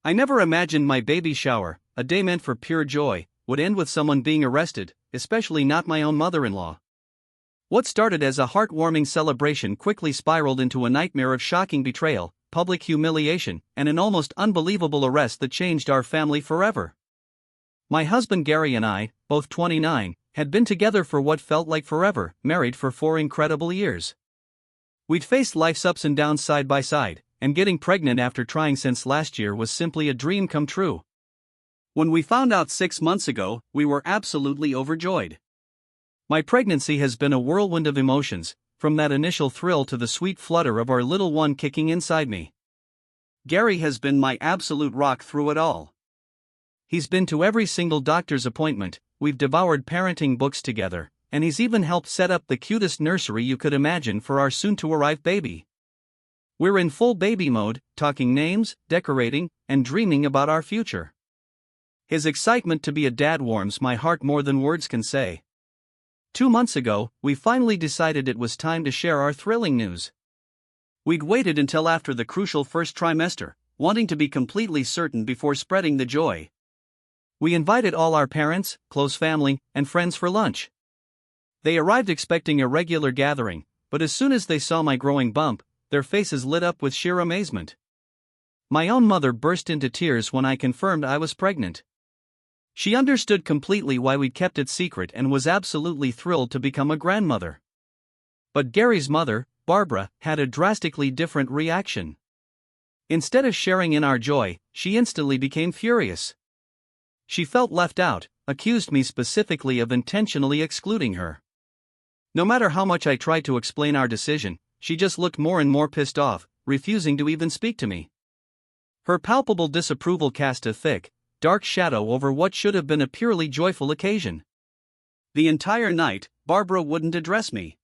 I never imagined my baby shower, a day meant for pure joy, would end with someone being arrested, especially not my own mother-in-law. What started as a heartwarming celebration quickly spiraled into a nightmare of shocking betrayal, public humiliation, and an almost unbelievable arrest that changed our family forever. My husband Gary and I, both 29, had been together for what felt like forever, married for 4 incredible years. We'd faced life's ups and downs side by side, and getting pregnant after trying since last year was simply a dream come true. When we found out 6 months ago, we were absolutely overjoyed. My pregnancy has been a whirlwind of emotions, from that initial thrill to the sweet flutter of our little one kicking inside me. Gary has been my absolute rock through it all. He's been to every single doctor's appointment, we've devoured parenting books together, and he's even helped set up the cutest nursery you could imagine for our soon-to-arrive baby. We're in full baby mode, talking names, decorating, and dreaming about our future. His excitement to be a dad warms my heart more than words can say. 2 months ago, we finally decided it was time to share our thrilling news. We'd waited until after the crucial first trimester, wanting to be completely certain before spreading the joy. We invited all our parents, close family, and friends for lunch. They arrived expecting a regular gathering, but as soon as they saw my growing bump, their faces lit up with sheer amazement. My own mother burst into tears when I confirmed I was pregnant. She understood completely why we kept it secret and was absolutely thrilled to become a grandmother. But Gary's mother, Barbara, had a drastically different reaction. Instead of sharing in our joy, she instantly became furious. She felt left out, accused me specifically of intentionally excluding her. No matter how much I tried to explain our decision, she just looked more and more pissed off, refusing to even speak to me. Her palpable disapproval cast a thick, dark shadow over what should have been a purely joyful occasion. The entire night, Barbara wouldn't address me.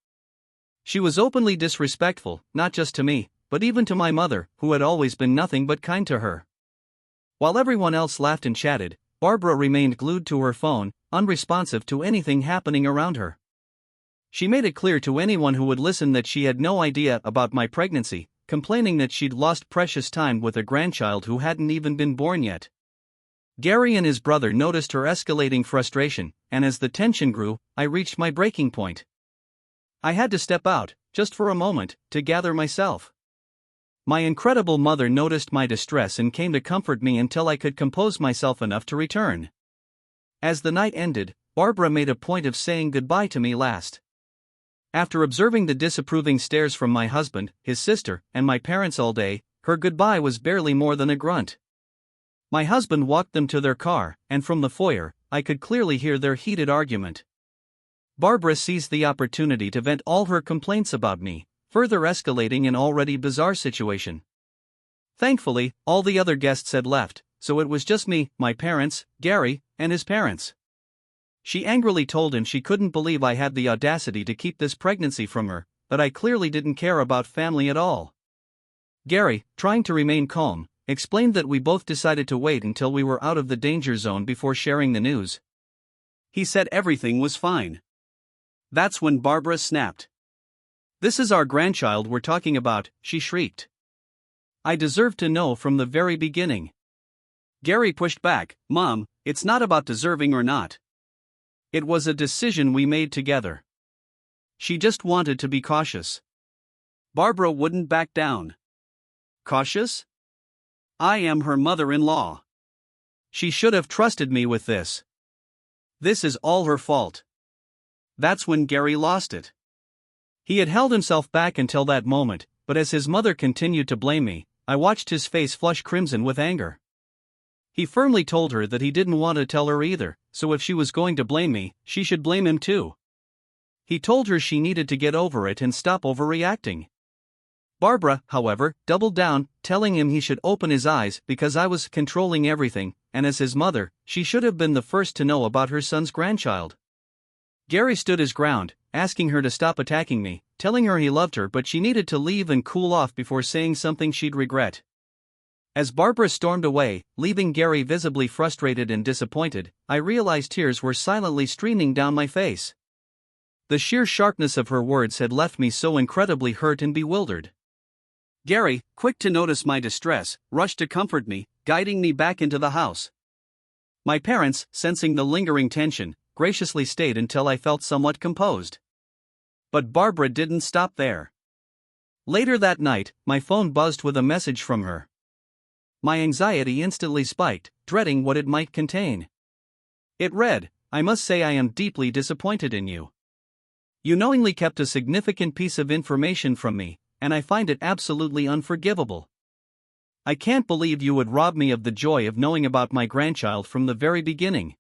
She was openly disrespectful, not just to me, but even to my mother, who had always been nothing but kind to her. While everyone else laughed and chatted, Barbara remained glued to her phone, unresponsive to anything happening around her. She made it clear to anyone who would listen that she had no idea about my pregnancy, complaining that she'd lost precious time with a grandchild who hadn't even been born yet. Gary and his brother noticed her escalating frustration, and as the tension grew, I reached my breaking point. I had to step out, just for a moment, to gather myself. My incredible mother noticed my distress and came to comfort me until I could compose myself enough to return. As the night ended, Barbara made a point of saying goodbye to me last. After observing the disapproving stares from my husband, his sister, and my parents all day, her goodbye was barely more than a grunt. My husband walked them to their car, and from the foyer, I could clearly hear their heated argument. Barbara seized the opportunity to vent all her complaints about me, further escalating an already bizarre situation. Thankfully, all the other guests had left, so it was just me, my parents, Gary, and his parents. She angrily told him she couldn't believe I had the audacity to keep this pregnancy from her, but I clearly didn't care about family at all. Gary, trying to remain calm, explained that we both decided to wait until we were out of the danger zone before sharing the news. He said everything was fine. That's when Barbara snapped. "This is our grandchild we're talking about," she shrieked. I deserved to know from the very beginning. Gary pushed back, "Mom, it's not about deserving or not. It was a decision we made together. She just wanted to be cautious." Barbara wouldn't back down. "Cautious? I am her mother-in-law. She should have trusted me with this. This is all her fault." That's when Gary lost it. He had held himself back until that moment, but as his mother continued to blame me, I watched his face flush crimson with anger. He firmly told her that he didn't want to tell her either, so if she was going to blame me, she should blame him too. He told her she needed to get over it and stop overreacting. Barbara, however, doubled down, telling him he should open his eyes because I was controlling everything, and as his mother, she should have been the first to know about her son's grandchild. Gary stood his ground, asking her to stop attacking me, telling her he loved her but she needed to leave and cool off before saying something she'd regret. As Barbara stormed away, leaving Gary visibly frustrated and disappointed, I realized tears were silently streaming down my face. The sheer sharpness of her words had left me so incredibly hurt and bewildered. Gary, quick to notice my distress, rushed to comfort me, guiding me back into the house. My parents, sensing the lingering tension, graciously stayed until I felt somewhat composed. But Barbara didn't stop there. Later that night, my phone buzzed with a message from her. My anxiety instantly spiked, dreading what it might contain. It read, "I must say I am deeply disappointed in you. You knowingly kept a significant piece of information from me, and I find it absolutely unforgivable. I can't believe you would rob me of the joy of knowing about my grandchild from the very beginning.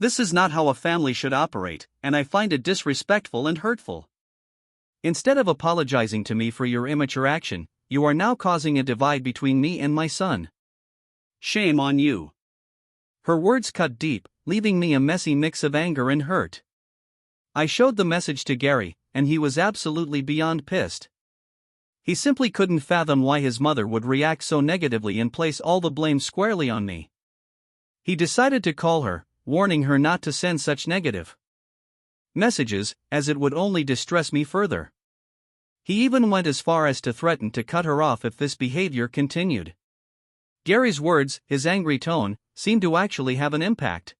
This is not how a family should operate, and I find it disrespectful and hurtful. Instead of apologizing to me for your immature action, you are now causing a divide between me and my son. Shame on you." Her words cut deep, leaving me a messy mix of anger and hurt. I showed the message to Gary, and he was absolutely beyond pissed. He simply couldn't fathom why his mother would react so negatively and place all the blame squarely on me. He decided to call her, warning her not to send such negative messages, as it would only distress me further. He even went as far as to threaten to cut her off if this behavior continued. Gary's words, his angry tone, seemed to actually have an impact.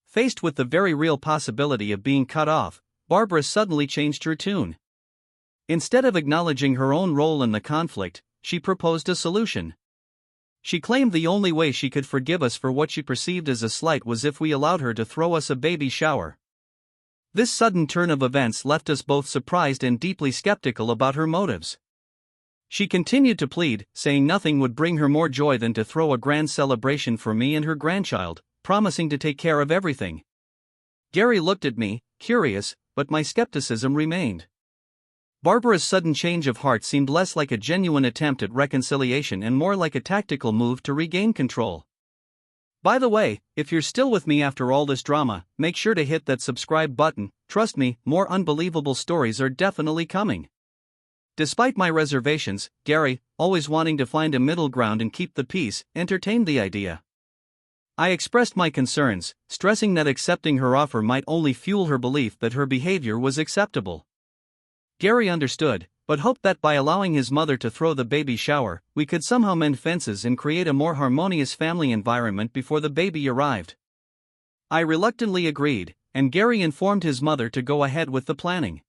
Faced with the very real possibility of being cut off, Barbara suddenly changed her tune. Instead of acknowledging her own role in the conflict, she proposed a solution. She claimed the only way she could forgive us for what she perceived as a slight was if we allowed her to throw us a baby shower. This sudden turn of events left us both surprised and deeply skeptical about her motives. She continued to plead, saying nothing would bring her more joy than to throw a grand celebration for me and her grandchild, promising to take care of everything. Gary looked at me, curious, but my skepticism remained. Barbara's sudden change of heart seemed less like a genuine attempt at reconciliation and more like a tactical move to regain control. By the way, if you're still with me after all this drama, make sure to hit that subscribe button. Trust me, more unbelievable stories are definitely coming. Despite my reservations, Gary, always wanting to find a middle ground and keep the peace, entertained the idea. I expressed my concerns, stressing that accepting her offer might only fuel her belief that her behavior was acceptable. Gary understood, but hoped that by allowing his mother to throw the baby shower, we could somehow mend fences and create a more harmonious family environment before the baby arrived. I reluctantly agreed, and Gary informed his mother to go ahead with the planning.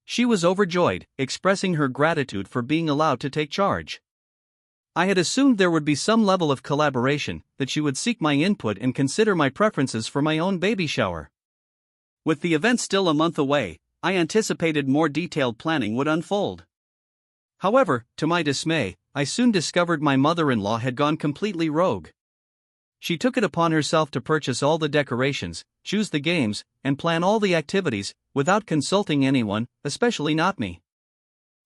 She was overjoyed, expressing her gratitude for being allowed to take charge. I had assumed there would be some level of collaboration, that she would seek my input and consider my preferences for my own baby shower. With the event still a month away, I anticipated more detailed planning would unfold. However, to my dismay, I soon discovered my mother-in-law had gone completely rogue. She took it upon herself to purchase all the decorations, choose the games, and plan all the activities, without consulting anyone, especially not me.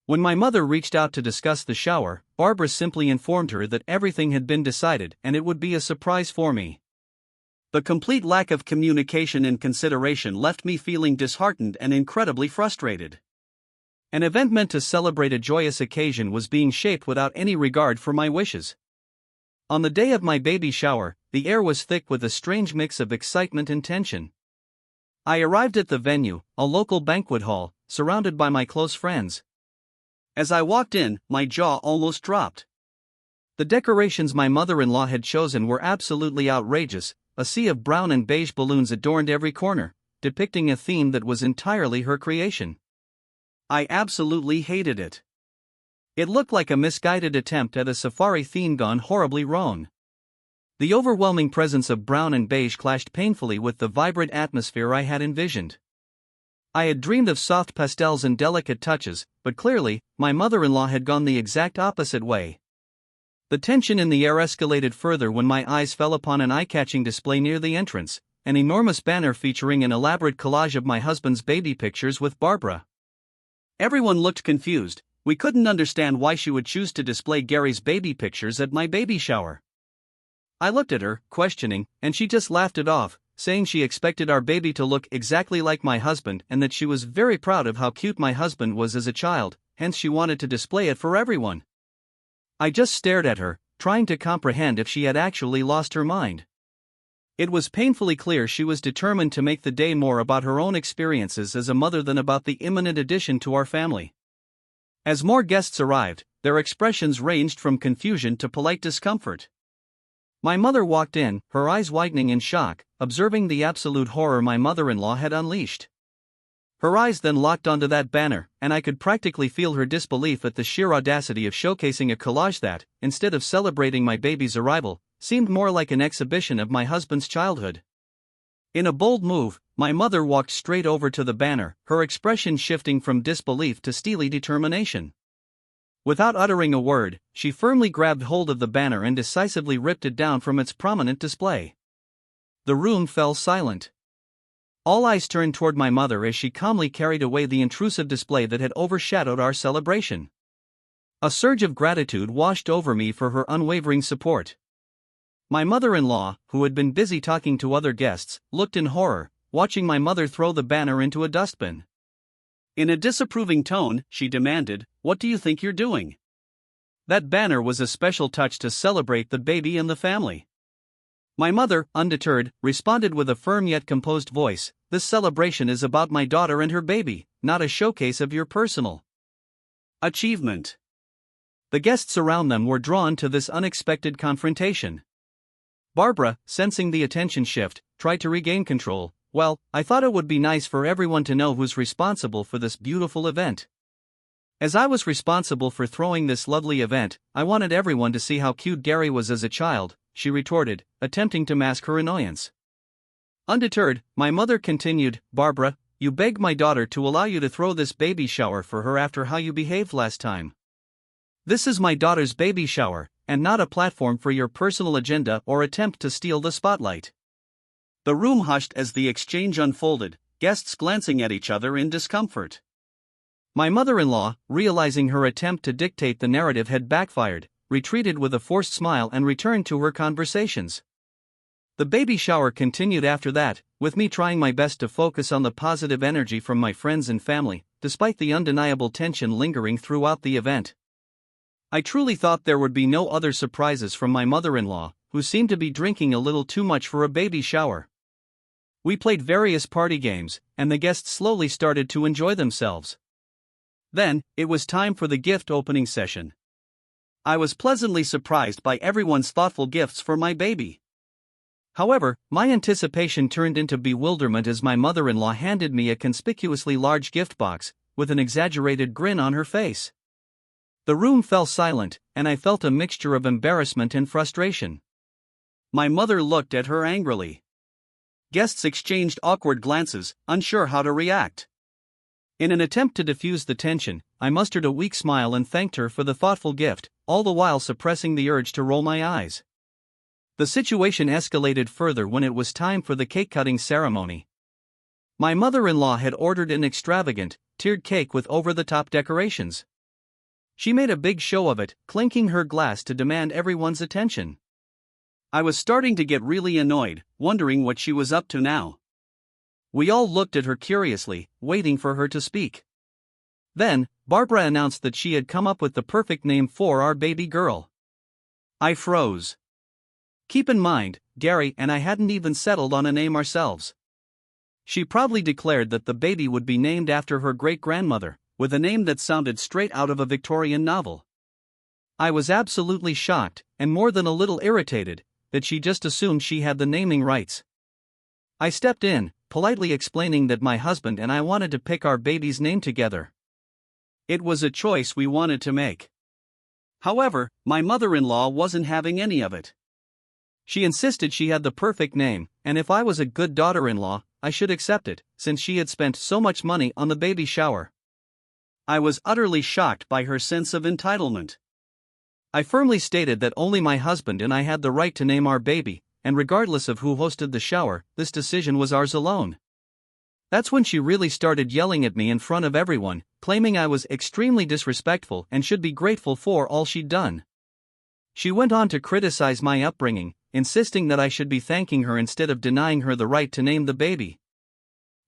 When my mother reached out to discuss the shower, Barbara simply informed her that everything had been decided and it would be a surprise for me. The complete lack of communication and consideration left me feeling disheartened and incredibly frustrated. An event meant to celebrate a joyous occasion was being shaped without any regard for my wishes. On the day of my baby shower, the air was thick with a strange mix of excitement and tension. I arrived at the venue, a local banquet hall, surrounded by my close friends. As I walked in, my jaw almost dropped. The decorations my mother-in-law had chosen were absolutely outrageous. A sea of brown and beige balloons adorned every corner, depicting a theme that was entirely her creation. I absolutely hated it. It looked like a misguided attempt at a safari theme gone horribly wrong. The overwhelming presence of brown and beige clashed painfully with the vibrant atmosphere I had envisioned. I had dreamed of soft pastels and delicate touches, but clearly, my mother-in-law had gone the exact opposite way. The tension in the air escalated further when my eyes fell upon an eye-catching display near the entrance, an enormous banner featuring an elaborate collage of my husband's baby pictures with Barbara. Everyone looked confused. We couldn't understand why she would choose to display Gary's baby pictures at my baby shower. I looked at her, questioning, and she just laughed it off, saying she expected our baby to look exactly like my husband and that she was very proud of how cute my husband was as a child, hence she wanted to display it for everyone. I just stared at her, trying to comprehend if she had actually lost her mind. It was painfully clear she was determined to make the day more about her own experiences as a mother than about the imminent addition to our family. As more guests arrived, their expressions ranged from confusion to polite discomfort. My mother walked in, her eyes widening in shock, observing the absolute horror my mother-in-law had unleashed. Her eyes then locked onto that banner, and I could practically feel her disbelief at the sheer audacity of showcasing a collage that, instead of celebrating my baby's arrival, seemed more like an exhibition of my husband's childhood. In a bold move, my mother walked straight over to the banner, her expression shifting from disbelief to steely determination. Without uttering a word, she firmly grabbed hold of the banner and decisively ripped it down from its prominent display. The room fell silent. All eyes turned toward my mother as she calmly carried away the intrusive display that had overshadowed our celebration. A surge of gratitude washed over me for her unwavering support. My mother-in-law, who had been busy talking to other guests, looked in horror, watching my mother throw the banner into a dustbin. In a disapproving tone, she demanded, "What do you think you're doing? That banner was a special touch to celebrate the baby and the family." My mother, undeterred, responded with a firm yet composed voice, "This celebration is about my daughter and her baby, not a showcase of your personal achievement." The guests around them were drawn to this unexpected confrontation. Barbara, sensing the attention shift, tried to regain control. "Well, I thought it would be nice for everyone to know who's responsible for this beautiful event. As I was responsible for throwing this lovely event, I wanted everyone to see how cute Gary was as a child," she retorted, attempting to mask her annoyance. Undeterred, my mother continued, "Barbara, you begged my daughter to allow you to throw this baby shower for her after how you behaved last time. This is my daughter's baby shower, and not a platform for your personal agenda or attempt to steal the spotlight." The room hushed as the exchange unfolded, guests glancing at each other in discomfort. My mother-in-law, realizing her attempt to dictate the narrative had backfired, retreated with a forced smile and returned to her conversations. The baby shower continued after that, with me trying my best to focus on the positive energy from my friends and family, despite the undeniable tension lingering throughout the event. I truly thought there would be no other surprises from my mother-in-law, who seemed to be drinking a little too much for a baby shower. We played various party games, and the guests slowly started to enjoy themselves. Then, it was time for the gift opening session. I was pleasantly surprised by everyone's thoughtful gifts for my baby. However, my anticipation turned into bewilderment as my mother-in-law handed me a conspicuously large gift box, with an exaggerated grin on her face. The room fell silent, and I felt a mixture of embarrassment and frustration. My mother looked at her angrily. Guests exchanged awkward glances, unsure how to react. In an attempt to diffuse the tension, I mustered a weak smile and thanked her for the thoughtful gift, all the while suppressing the urge to roll my eyes. The situation escalated further when it was time for the cake-cutting ceremony. My mother-in-law had ordered an extravagant, tiered cake with over-the-top decorations. She made a big show of it, clinking her glass to demand everyone's attention. I was starting to get really annoyed, wondering what she was up to now. We all looked at her curiously, waiting for her to speak. Then, Barbara announced that she had come up with the perfect name for our baby girl. I froze. Keep in mind, Gary and I hadn't even settled on a name ourselves. She proudly declared that the baby would be named after her great-grandmother, with a name that sounded straight out of a Victorian novel. I was absolutely shocked, and more than a little irritated, that she just assumed she had the naming rights. I stepped in, politely explaining that my husband and I wanted to pick our baby's name together. It was a choice we wanted to make. However, my mother-in-law wasn't having any of it. She insisted she had the perfect name, and if I was a good daughter-in-law, I should accept it, since she had spent so much money on the baby shower. I was utterly shocked by her sense of entitlement. I firmly stated that only my husband and I had the right to name our baby, and regardless of who hosted the shower, this decision was ours alone. That's when she really started yelling at me in front of everyone, claiming I was extremely disrespectful and should be grateful for all she'd done. She went on to criticize my upbringing, insisting that I should be thanking her instead of denying her the right to name the baby.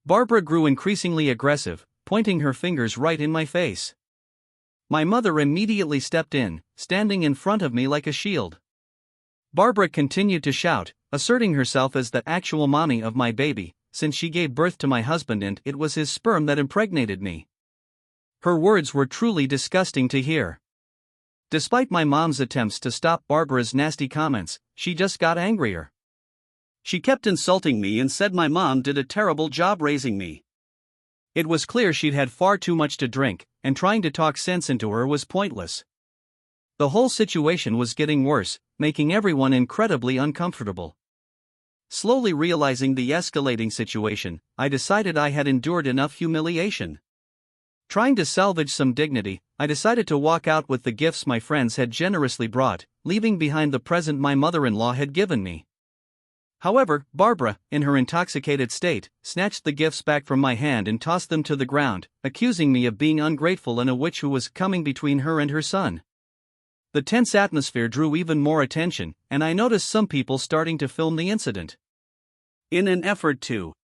Barbara grew increasingly aggressive, pointing her fingers right in my face. My mother immediately stepped in, standing in front of me like a shield. Barbara continued to shout, asserting herself as the actual mommy of my baby, since she gave birth to my husband and it was his sperm that impregnated me. Her words were truly disgusting to hear. Despite my mom's attempts to stop Barbara's nasty comments, she just got angrier. She kept insulting me and said my mom did a terrible job raising me. It was clear she'd had far too much to drink, and trying to talk sense into her was pointless. The whole situation was getting worse, making everyone incredibly uncomfortable. Slowly realizing the escalating situation, I decided I had endured enough humiliation. Trying to salvage some dignity, I decided to walk out with the gifts my friends had generously brought, leaving behind the present my mother-in-law had given me. However, Barbara, in her intoxicated state, snatched the gifts back from my hand and tossed them to the ground, accusing me of being ungrateful and a witch who was coming between her and her son. The tense atmosphere drew even more attention, and I noticed some people starting to film the incident. In an effort to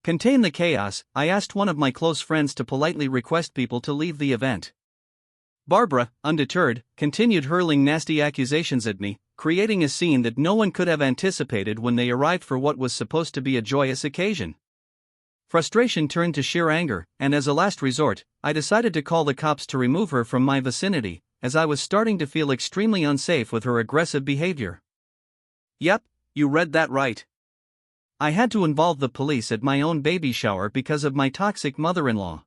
contain the chaos, I asked one of my close friends to politely request people to leave the event. Barbara, undeterred, continued hurling nasty accusations at me, creating a scene that no one could have anticipated when they arrived for what was supposed to be a joyous occasion. Frustration turned to sheer anger, and as a last resort, I decided to call the cops to remove her from my vicinity, as I was starting to feel extremely unsafe with her aggressive behavior. Yep, you read that right. I had to involve the police at my own baby shower because of my toxic mother-in-law.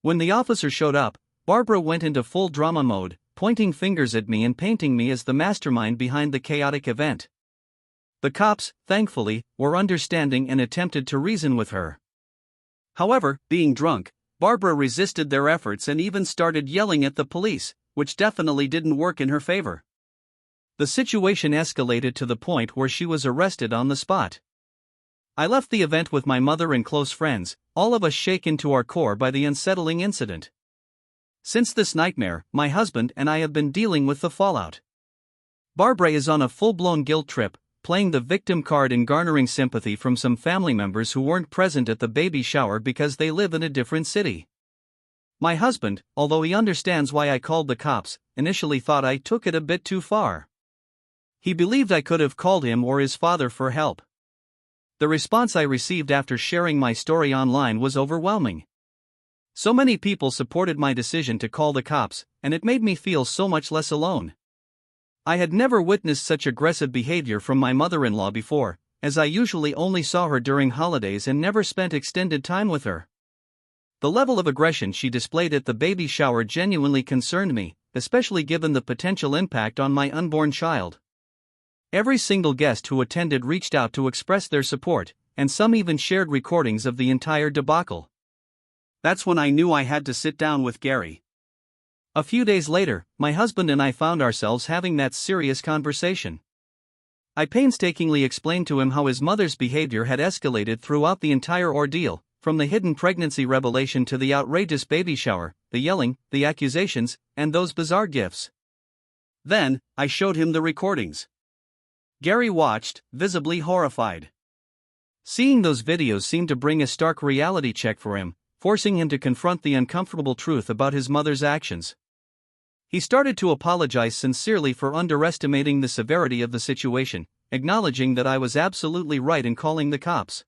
When the officer showed up, Barbara went into full drama mode, pointing fingers at me and painting me as the mastermind behind the chaotic event. The cops, thankfully, were understanding and attempted to reason with her. However, being drunk, Barbara resisted their efforts and even started yelling at the police, which definitely didn't work in her favor. The situation escalated to the point where she was arrested on the spot. I left the event with my mother and close friends, all of us shaken to our core by the unsettling incident. Since this nightmare, my husband and I have been dealing with the fallout. Barbara is on a full-blown guilt trip, playing the victim card and garnering sympathy from some family members who weren't present at the baby shower because they live in a different city. My husband, although he understands why I called the cops, initially thought I took it a bit too far. He believed I could have called him or his father for help. The response I received after sharing my story online was overwhelming. So many people supported my decision to call the cops, and it made me feel so much less alone. I had never witnessed such aggressive behavior from my mother-in-law before, as I usually only saw her during holidays and never spent extended time with her. The level of aggression she displayed at the baby shower genuinely concerned me, especially given the potential impact on my unborn child. Every single guest who attended reached out to express their support, and some even shared recordings of the entire debacle. That's when I knew I had to sit down with Gary. A few days later, my husband and I found ourselves having that serious conversation. I painstakingly explained to him how his mother's behavior had escalated throughout the entire ordeal, from the hidden pregnancy revelation to the outrageous baby shower, the yelling, the accusations, and those bizarre gifts. Then, I showed him the recordings. Gary watched, visibly horrified. Seeing those videos seemed to bring a stark reality check for him, forcing him to confront the uncomfortable truth about his mother's actions. He started to apologize sincerely for underestimating the severity of the situation, acknowledging that I was absolutely right in calling the cops.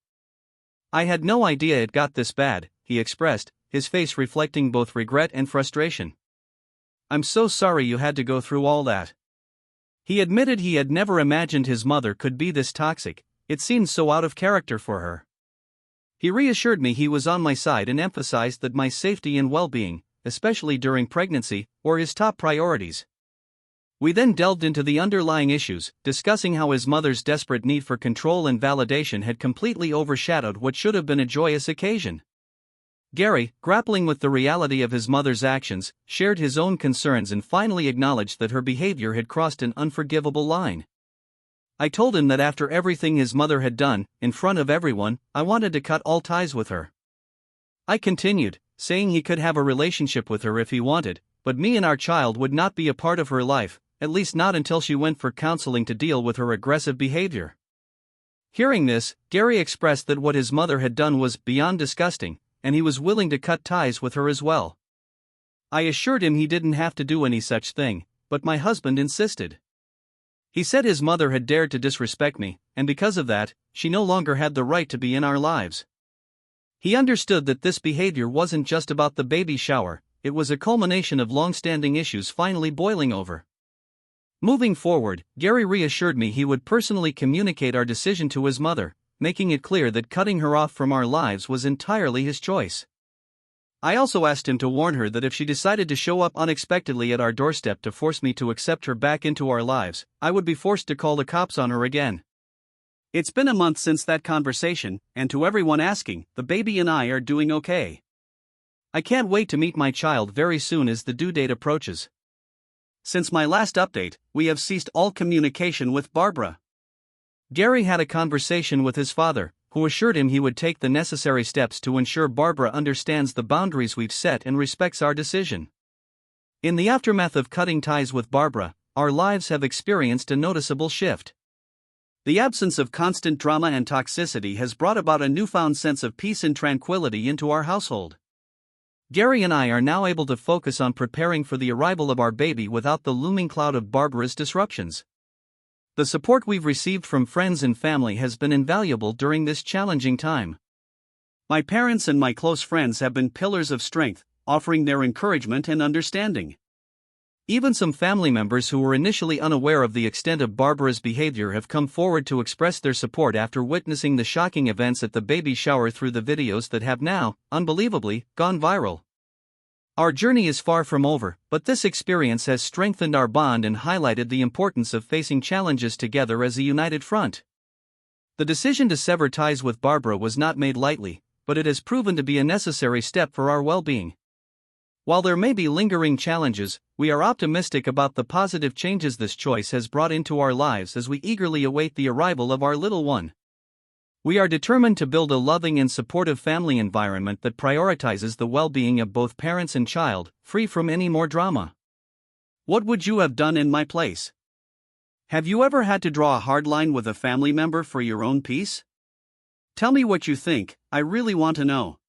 I had no idea it got this bad, he expressed, his face reflecting both regret and frustration. I'm so sorry you had to go through all that. He admitted he had never imagined his mother could be this toxic, it seemed so out of character for her. He reassured me he was on my side and emphasized that my safety and well-being, especially during pregnancy, were his top priorities. We then delved into the underlying issues, discussing how his mother's desperate need for control and validation had completely overshadowed what should have been a joyous occasion. Gary, grappling with the reality of his mother's actions, shared his own concerns and finally acknowledged that her behavior had crossed an unforgivable line. I told him that after everything his mother had done, in front of everyone, I wanted to cut all ties with her. I continued, saying he could have a relationship with her if he wanted, but me and our child would not be a part of her life, at least not until she went for counseling to deal with her aggressive behavior. Hearing this, Gary expressed that what his mother had done was beyond disgusting, and he was willing to cut ties with her as well. I assured him he didn't have to do any such thing, but my husband insisted. He said his mother had dared to disrespect me, and because of that, she no longer had the right to be in our lives. He understood that this behavior wasn't just about the baby shower, it was a culmination of long-standing issues finally boiling over. Moving forward, Gary reassured me he would personally communicate our decision to his mother, making it clear that cutting her off from our lives was entirely his choice. I also asked him to warn her that if she decided to show up unexpectedly at our doorstep to force me to accept her back into our lives, I would be forced to call the cops on her again. It's been a month since that conversation, and to everyone asking, the baby and I are doing okay. I can't wait to meet my child very soon as the due date approaches. Since my last update, we have ceased all communication with Barbara. Gary had a conversation with his father, who assured him he would take the necessary steps to ensure Barbara understands the boundaries we've set and respects our decision. In the aftermath of cutting ties with Barbara, our lives have experienced a noticeable shift. The absence of constant drama and toxicity has brought about a newfound sense of peace and tranquility into our household. Gary and I are now able to focus on preparing for the arrival of our baby without the looming cloud of Barbara's disruptions. The support we've received from friends and family has been invaluable during this challenging time. My parents and my close friends have been pillars of strength, offering their encouragement and understanding. Even some family members who were initially unaware of the extent of Barbara's behavior have come forward to express their support after witnessing the shocking events at the baby shower through the videos that have now, unbelievably, gone viral. Our journey is far from over, but this experience has strengthened our bond and highlighted the importance of facing challenges together as a united front. The decision to sever ties with Barbara was not made lightly, but it has proven to be a necessary step for our well-being. While there may be lingering challenges, we are optimistic about the positive changes this choice has brought into our lives as we eagerly await the arrival of our little one. We are determined to build a loving and supportive family environment that prioritizes the well-being of both parents and child, free from any more drama. What would you have done in my place? Have you ever had to draw a hard line with a family member for your own peace? Tell me what you think, I really want to know.